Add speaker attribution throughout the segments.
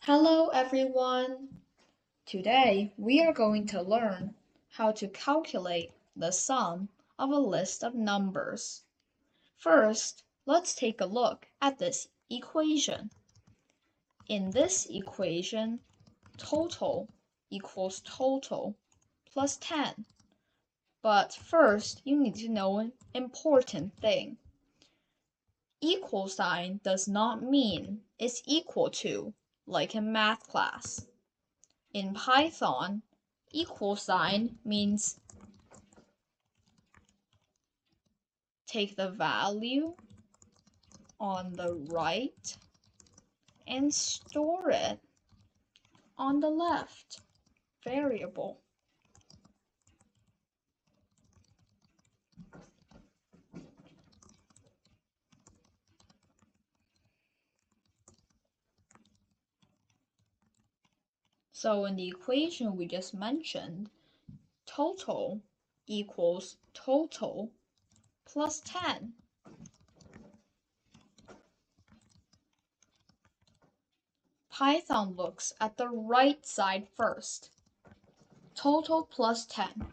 Speaker 1: Hello everyone! Today we are going to learn how to calculate the sum of a list of numbers. First, let's take a look at this equation. In this equation, total equals total plus 10. But first, you need to know an important thing. Equal sign does not mean it's equal to, like in math class. In Python, equal sign means take the value on the right and store it on the left variable. So in the equation we just mentioned, total equals total plus 10. Python looks at the right side first. Total plus 10.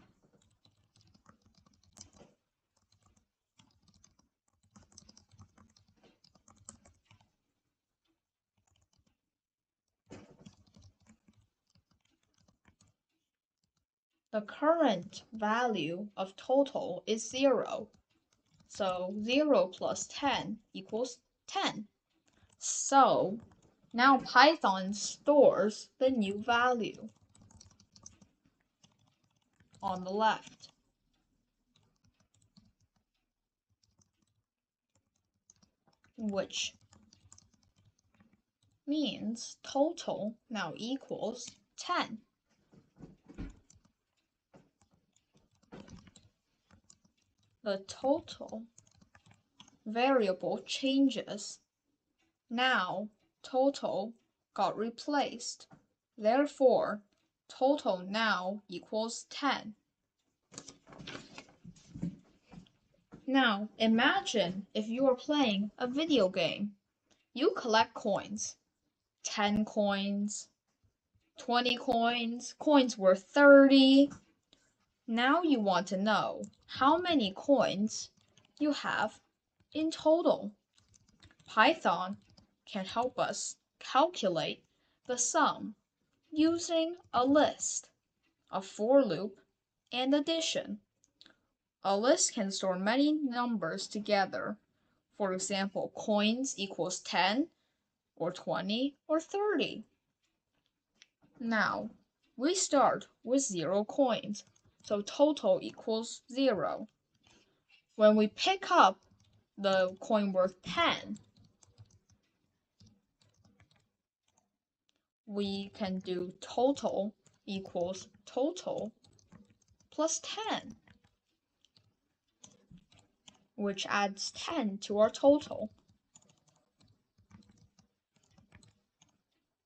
Speaker 1: The current value of total is 0. So 0 plus 10 equals 10. So now Python stores the new value on the left. Which means total now equals 10. The total variable changes. Now total got replaced. Therefore, total now equals 10. Now, imagine if you are playing a video game. You collect coins. 10 coins, 20 coins, coins worth 30. Now you want to know how many coins you have in total. Python can help us calculate the sum using a list, a for loop, and addition. A list can store many numbers together. For example, coins equals 10, or 20, or 30. Now, we start with 0 coins, so total equals 0. When we pick up the coin worth 10, we can do total equals total plus 10, which adds 10 to our total.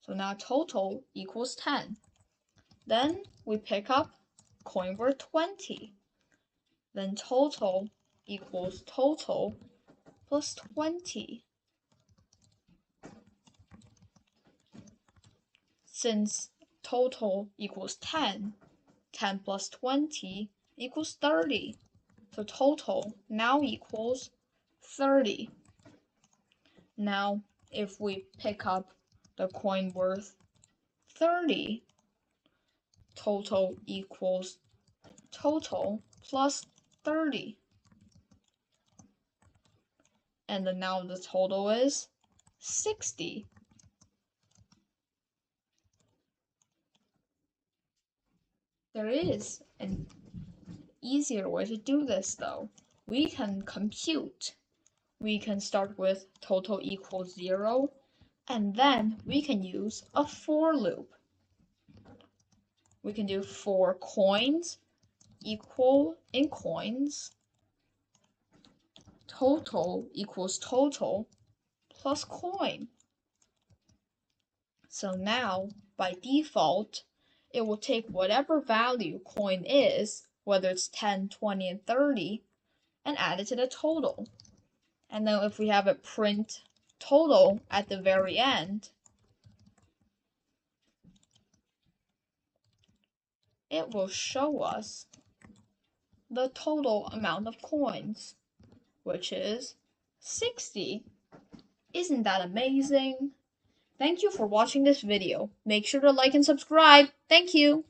Speaker 1: So now total equals 10. Then we pick up coin worth 20. Then total equals total plus 20. Since total equals 10, 10 plus 20 equals 30. So total now equals 30. Now, if we pick up the coin worth 30, total equals total plus 30. And then now the total is 60. There is an easier way to do this though. We can compute. We can start with total equals 0, and then we can use a for loop. We can do for coins equal in coins, total equals total plus coin. So now, by default, it will take whatever value coin is, whether it's 10, 20, and 30, and add it to the total. And then if we have it print total at the very end, it will show us the total amount of coins, which is 60. Isn't that amazing? Thank you for watching this video. Make sure to like and subscribe. Thank you.